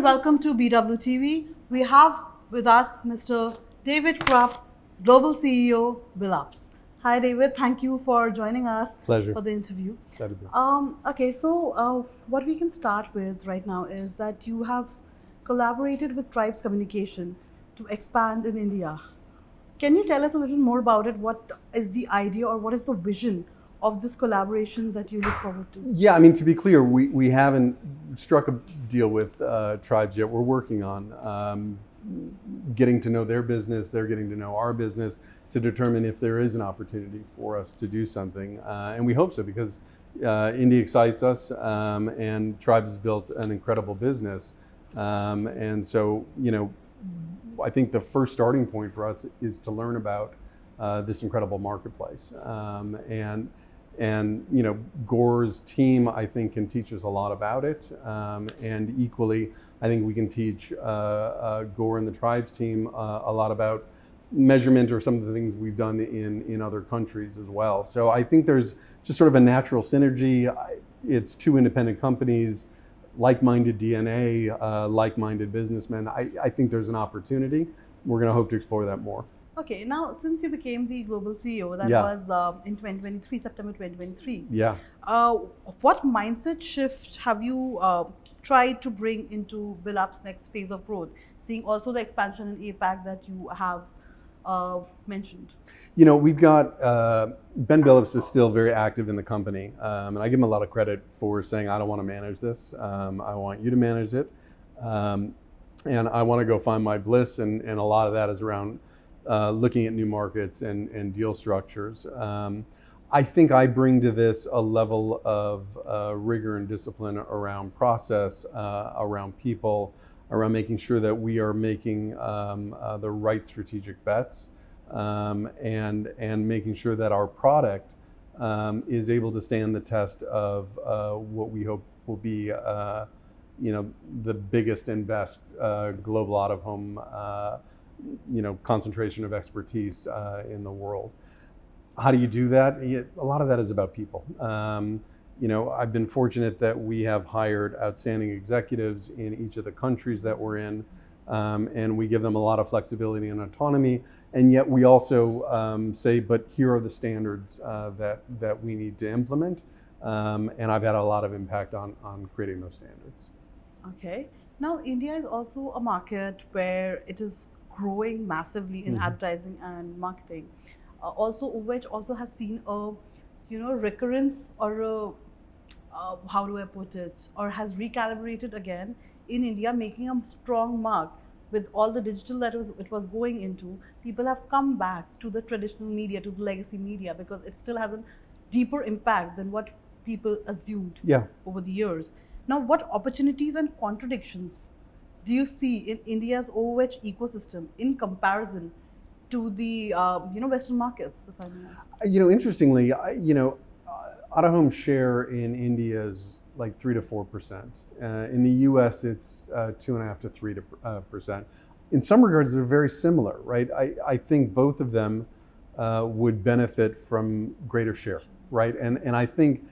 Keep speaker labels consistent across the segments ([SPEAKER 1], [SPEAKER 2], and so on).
[SPEAKER 1] welcome to BWTV. We have with us Mr. David Krupp, Global CEO, Billups. Hi David, thank you for joining us
[SPEAKER 2] Pleasure.
[SPEAKER 1] for the interview.
[SPEAKER 2] Glad to be.
[SPEAKER 1] Okay, so what we can start with right now is that you have collaborated with Tribes Communication to expand in India. Can you tell us a little more about it? What is the idea or what is the vision of this collaboration that you look forward to?
[SPEAKER 2] Yeah, I mean, to be clear, we haven't struck a deal with Tribes yet. We're working on getting to know their business, they're getting to know our business to determine if there is an opportunity for us to do something. And we hope so, because India excites us, and Tribes has built an incredible business. And so, I think the first starting point for us is to learn about this incredible marketplace. And Gore's team, I think, can teach us a lot about it. And equally, I think we can teach Gore and the Tribes team a lot about measurement or some of the things we've done in other countries as well. So I think there's just sort of a natural synergy. It's two independent companies, like-minded DNA, like-minded businessmen. I think there's an opportunity. We're going to hope to explore that more.
[SPEAKER 1] Okay, now since you became the global CEO, that
[SPEAKER 2] Yeah.
[SPEAKER 1] was in 2023, September 2023.
[SPEAKER 2] Yeah.
[SPEAKER 1] What mindset shift have you tried to bring into Billups' next phase of growth, seeing also the expansion in APAC that you have mentioned?
[SPEAKER 2] We've got, Ben Billups is still very active in the company. And I give him a lot of credit for saying, I don't want to manage this. I want you to manage it. And I want to go find my bliss. And a lot of that is around looking at new markets and deal structures. I think I bring to this a level of rigor and discipline around process, around people, around making sure that we are making the right strategic bets, and making sure that our product is able to stand the test of what we hope will be the biggest and best global out-of-home concentration of expertise in the world. How do you do that? A lot of that is about people. I've been fortunate that we have hired outstanding executives in each of the countries that we're in, and we give them a lot of flexibility and autonomy. And yet we also say, but here are the standards that we need to implement. And I've had a lot of impact on creating those standards.
[SPEAKER 1] Okay. Now, India is also a market where it is growing massively in advertising and marketing. Which also has seen a, recurrence or how do I put it, or has recalibrated again in India, making a strong mark with all the digital that it was going into. People have come back to the traditional media, to the legacy media, because it still has a deeper impact than what people assumed over the years. Now, what opportunities and contradictions do you see in India's OOH ecosystem in comparison to the Western markets, if I may ask?
[SPEAKER 2] Interestingly, out-of-home share in India is like 3 to 4%. In the U.S., it's 2.5 to 3%. In some regards, they're very similar, right? I think both of them would benefit from greater share, right? And I think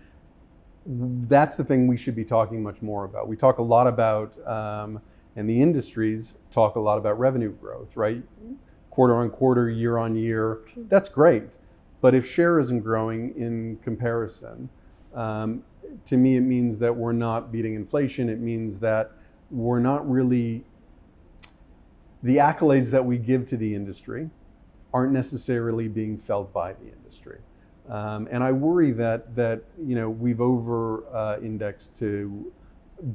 [SPEAKER 2] that's the thing we should be talking much more about. We talk a lot about, and the industries talk a lot about revenue growth, right? Quarter on quarter, year on year, that's great. But if share isn't growing in comparison, to me, it means that we're not beating inflation. It means that we're not really, the accolades that we give to the industry aren't necessarily being felt by the industry. And I worry that we've over-indexed to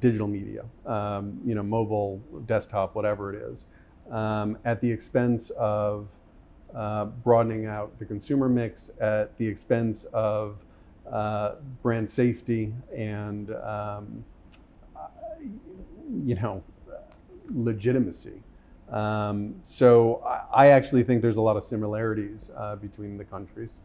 [SPEAKER 2] digital media, mobile, desktop, whatever it is, at the expense of broadening out the consumer mix, at the expense of brand safety and legitimacy. So I actually think there's a lot of similarities between the countries.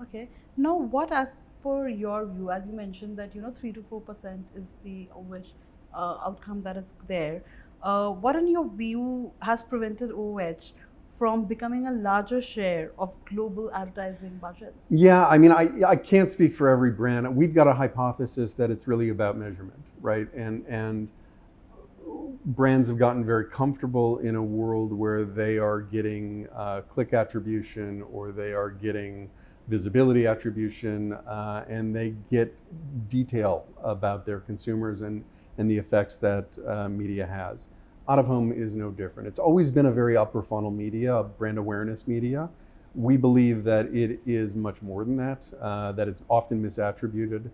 [SPEAKER 1] Okay. Now, what, as per your view, as you mentioned that 3 to 4% is the OOH outcome that is there. What, in your view, has prevented OOH from becoming a larger share of global advertising budgets?
[SPEAKER 2] Yeah, I mean, I can't speak for every brand. We've got a hypothesis that it's really about measurement, right? And brands have gotten very comfortable in a world where they are getting click attribution, or they are getting visibility attribution, and they get detail about their consumers and the effects that media has. Out of home is no different. It's always been a very upper funnel media, a brand awareness media. We believe that it is much more than that, that it's often misattributed.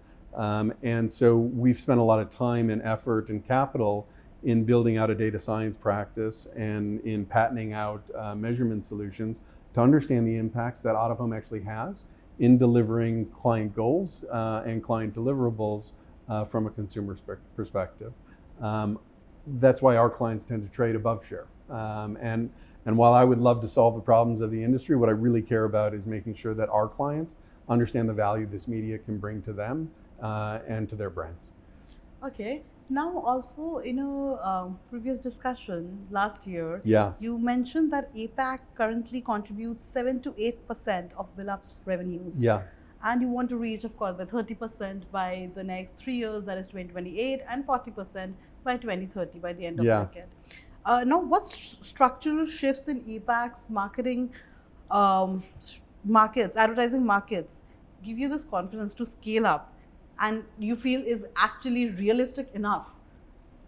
[SPEAKER 2] And so we've spent a lot of time and effort and capital in building out a data science practice and in patenting out measurement solutions to understand the impacts that out of home actually has in delivering client goals and client deliverables from a consumer perspective. That's why our clients tend to trade above share. And while I would love to solve the problems of the industry, what I really care about is making sure that our clients understand the value this media can bring to them and to their brands.
[SPEAKER 1] Okay. Now, also in a previous discussion last year,
[SPEAKER 2] Yeah.
[SPEAKER 1] you mentioned that APAC currently contributes 7 to 8% of Billups revenues.
[SPEAKER 2] Yeah.
[SPEAKER 1] And you want to reach, of course, by 30% by the next 3 years, that is 2028, and 40% by 2030, by the end of the decade. Now, what structural shifts in APAC's marketing markets, advertising markets, give you this confidence to scale up, and you feel is actually realistic enough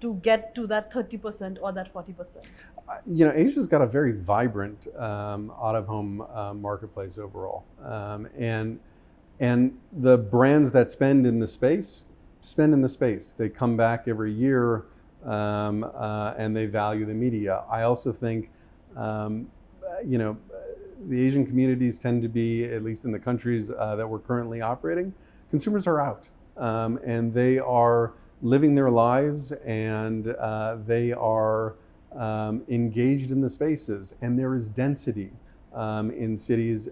[SPEAKER 1] to get to that 30% or that 40%?
[SPEAKER 2] Asia's got a very vibrant out-of-home marketplace overall, and the brands that spend in the space. They come back every year, and they value the media. I also think, the Asian communities tend to be, at least in the countries that we're currently operating, consumers are out, and they are living their lives, and they are engaged in the spaces, and there is density in cities,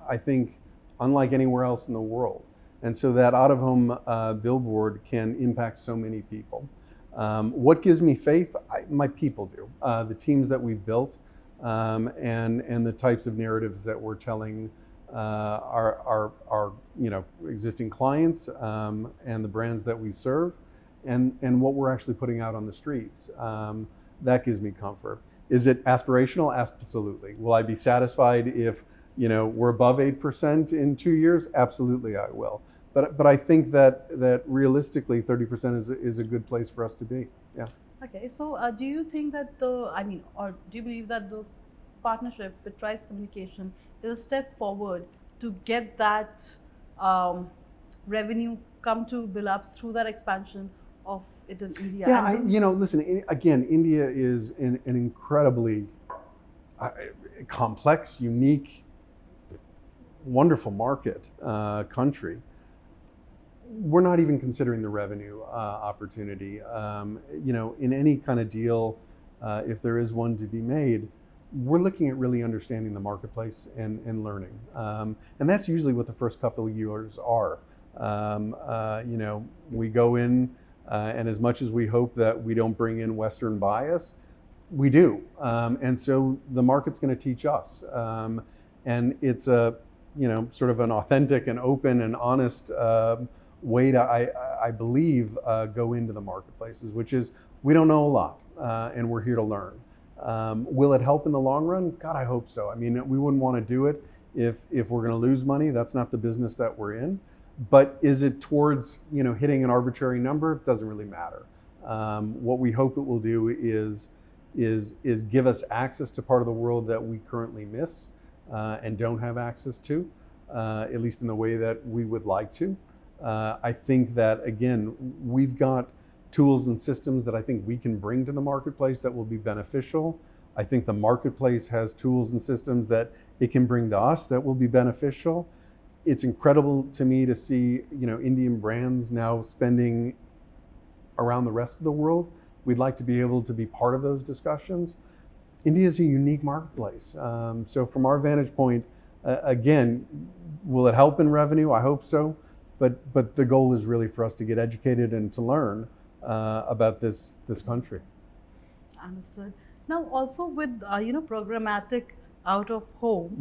[SPEAKER 2] I think, unlike anywhere else in the world. And so that out-of-home billboard can impact so many people. What gives me faith? My people do. The teams that we've built, and the types of narratives that we're telling our existing clients, and the brands that we serve, and what we're actually putting out on the streets. That gives me comfort. Is it aspirational? Absolutely. Will I be satisfied if we're above 8% in 2 years? Absolutely, I will. But I think that realistically, 30% is a good place for us to be. Yeah.
[SPEAKER 1] Okay. So, do you think that or do you believe that the partnership with Tribe's Communication is a step forward to get that revenue come to Billups through that expansion of it in India?
[SPEAKER 2] Yeah, listen, again, India is an incredibly complex, unique, wonderful market, country. We're not even considering the revenue opportunity. In any kind of deal, if there is one to be made, we're looking at really understanding the marketplace and learning. And that's usually what the first couple of years are. We go in, and as much as we hope that we don't bring in Western bias, we do. And so the market's going to teach us. And it's a, sort of an authentic and open and honest way to, I believe, go into the marketplaces, which is, we don't know a lot, and we're here to learn. Will it help in the long run? God, I hope so. I mean, we wouldn't want to do it if we're going to lose money. That's not the business that we're in. But is it towards, hitting an arbitrary number? It doesn't really matter. What we hope it will do is give us access to part of the world that we currently miss and don't have access to, at least in the way that we would like to. I think that, again, we've got tools and systems that I think we can bring to the marketplace that will be beneficial. I think the marketplace has tools and systems that it can bring to us that will be beneficial. It's incredible to me to see, Indian brands now spending around the rest of the world. We'd like to be able to be part of those discussions. India is a unique marketplace. So from our vantage point, again, will it help in revenue? I hope so. But the goal is really for us to get educated and to learn about this country.
[SPEAKER 1] Understood. Now, also with programmatic out of home,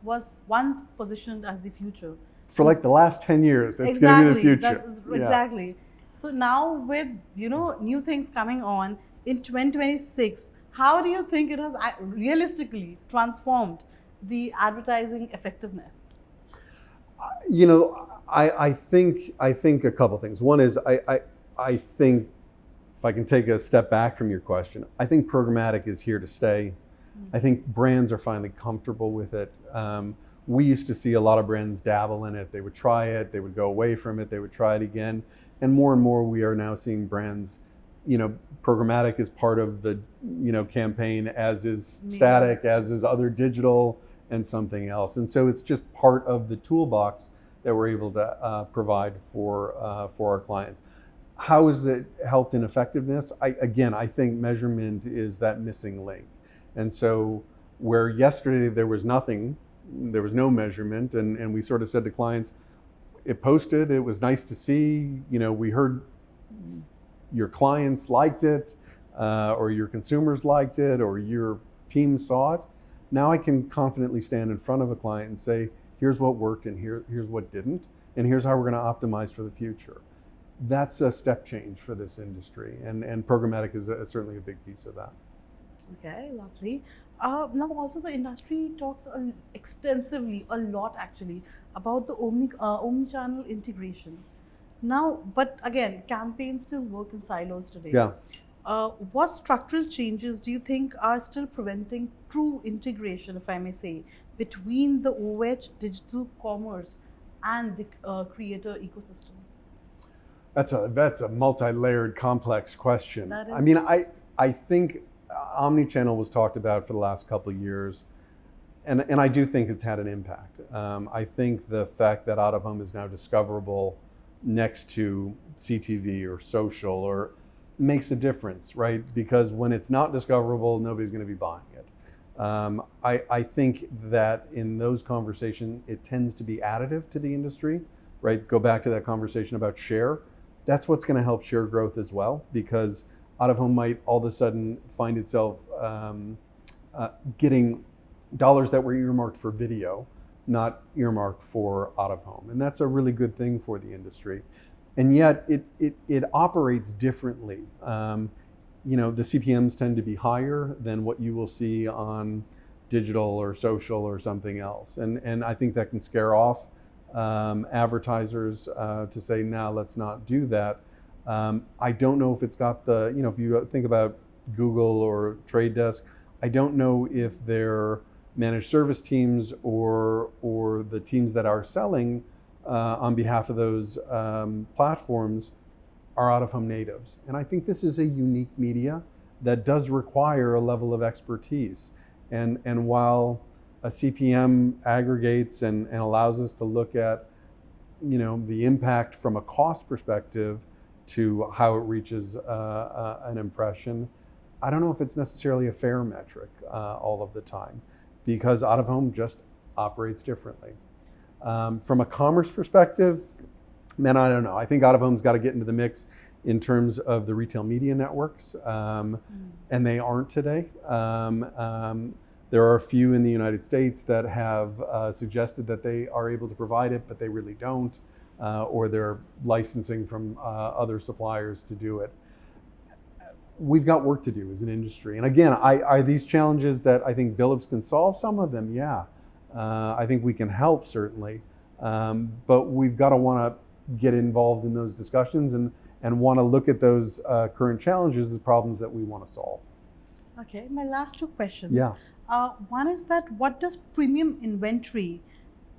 [SPEAKER 1] was once positioned as the future.
[SPEAKER 2] For like the last 10 years, that's going to be the future.
[SPEAKER 1] Exactly. So now with new things coming on, in 2026, how do you think it has realistically transformed the advertising effectiveness?
[SPEAKER 2] You know, I think a couple things. One is I think, if I can take a step back from your question, I think programmatic is here to stay. I think brands are finally comfortable with it. We used to see a lot of brands dabble in it. They would try it, they would go away from it, they would try it again. And more we are now seeing brands, programmatic is part of the, campaign, as is static, as is other digital and something else. And so it's just part of the toolbox that we're able to provide for our clients. How has it helped in effectiveness? I think measurement is that missing link. And so where yesterday there was nothing, there was no measurement, and we sort of said to clients, it posted, it was nice to see, we heard your clients liked it, or your consumers liked it, or your team saw it. Now I can confidently stand in front of a client and say, here's what worked and here's what didn't, and here's how we're going to optimize for the future. That's a step change for this industry, and programmatic is certainly a big piece of that.
[SPEAKER 1] Okay, lovely. Now also the industry talks extensively, a lot actually, about the omni-channel integration. Now, but again, campaigns still work in silos today.
[SPEAKER 2] Yeah.
[SPEAKER 1] What structural changes do you think are still preventing true integration, if I may say, between the OH digital commerce and the creator ecosystem?
[SPEAKER 2] That's a multi-layered, complex question.
[SPEAKER 1] That is.
[SPEAKER 2] I mean, I think omnichannel was talked about for the last couple of years, and I do think it's had an impact. I think the fact that out of home is now discoverable next to CTV or social or makes a difference, right? Because when it's not discoverable, nobody's going to be buying it. I think that in those conversations, it tends to be additive to the industry, right? Go back to that conversation about share. That's what's going to help share growth as well, because out of home might all of a sudden find itself getting dollars that were earmarked for video, not earmarked for out of home. And that's a really good thing for the industry. And yet it operates differently. The CPMs tend to be higher than what you will see on digital or social or something else. And I think that can scare off advertisers to say, now let's not do that. I don't know if it's got the, if you think about Google or Trade Desk, I don't know if their managed service teams or the teams that are selling on behalf of those platforms are out-of-home natives. And I think this is a unique media that does require a level of expertise. And while a CPM aggregates and allows us to look at, the impact from a cost perspective to how it reaches an impression, I don't know if it's necessarily a fair metric all of the time, because out-of-home just operates differently. From a commerce perspective, man, I don't know. I think out-of-home's got to get into the mix in terms of the retail media networks, and they aren't today. There are a few in the United States that have suggested that they are able to provide it, but they really don't, or they're licensing from other suppliers to do it. We've got work to do as an industry. And again, are these challenges that I think Billups can solve? Some of them, yeah. I think we can help, certainly. But we've got to want to get involved in those discussions and want to look at those current challenges as problems that we want to solve.
[SPEAKER 1] Okay, my last two questions.
[SPEAKER 2] Yeah.
[SPEAKER 1] One is that what does premium inventory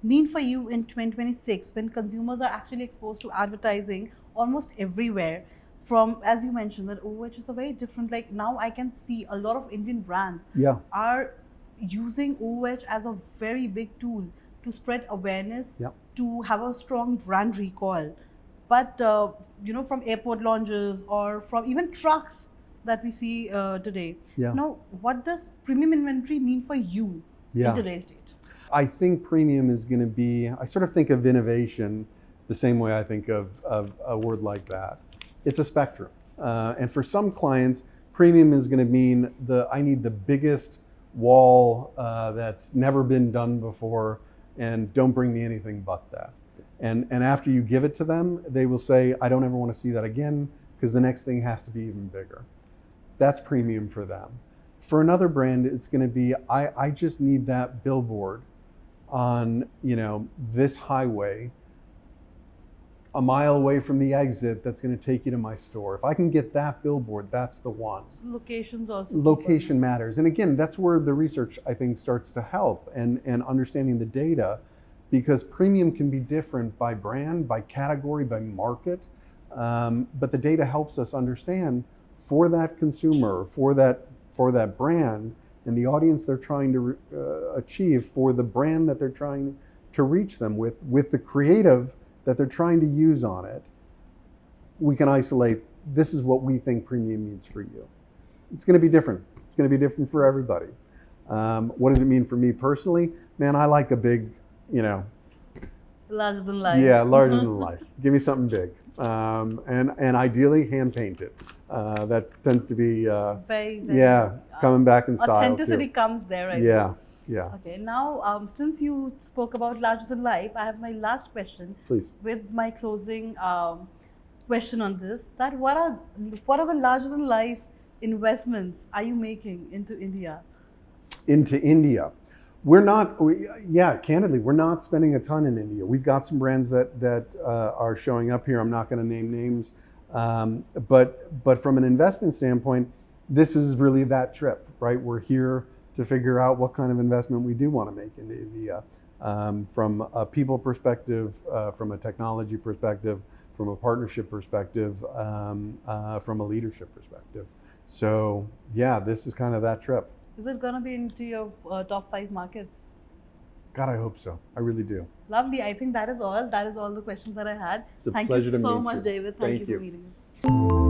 [SPEAKER 1] mean for you in 2026 when consumers are actually exposed to advertising almost everywhere? From, as you mentioned, that OH is a very different, like now I can see a lot of Indian brands are using OH as a very big tool to spread awareness, to have a strong brand recall. But, from airport lounges or from even trucks that we see today. Now, what does premium inventory mean for you in today's date?
[SPEAKER 2] I think premium is going to be, I sort of think of innovation the same way I think of a word like that. It's a spectrum. And for some clients, premium is going to mean I need the biggest wall that's never been done before, and don't bring me anything but that. And after you give it to them, they will say, I don't ever want to see that again, because the next thing has to be even bigger. That's premium for them. For another brand, it's going to be, I just need that billboard on, this highway a mile away from the exit that's going to take you to my store. If I can get that billboard, that's the one.
[SPEAKER 1] Locations also.
[SPEAKER 2] Location matters. And again, that's where the research, I think, starts to help, and understanding the data, because premium can be different by brand, by category, by market. But the data helps us understand for that consumer, for that brand, and the audience they're trying to achieve, for the brand that they're trying to reach them with the creative that they're trying to use on it, we can isolate, this is what we think premium means for you. It's going to be different. It's going to be different for everybody. What does it mean for me personally? Man, I like a big,
[SPEAKER 1] larger than life.
[SPEAKER 2] Yeah, larger than life. Give me something big. And ideally hand painted. That tends to be
[SPEAKER 1] very
[SPEAKER 2] coming back in style.
[SPEAKER 1] Authenticity comes there, right?
[SPEAKER 2] Yeah.
[SPEAKER 1] Okay, now since you spoke about larger than life, I have my last question.
[SPEAKER 2] Please.
[SPEAKER 1] With my closing question on this, that what are the larger than life investments are you making into India?
[SPEAKER 2] Into India. Candidly, we're not spending a ton in India. We've got some brands that are showing up here. I'm not going to name names, but from an investment standpoint, this is really that trip, right? We're here to figure out what kind of investment we do want to make into India, from a people perspective, from a technology perspective, from a partnership perspective, from a leadership perspective. So yeah, this is kind of that trip.
[SPEAKER 1] Is it going to be into your top 5 markets?
[SPEAKER 2] God, I hope so. I really do.
[SPEAKER 1] Lovely. I think that is all. That is all the questions that I had.
[SPEAKER 2] It's a pleasure to meet you.
[SPEAKER 1] Thank you so much, David. Thank you for meeting us.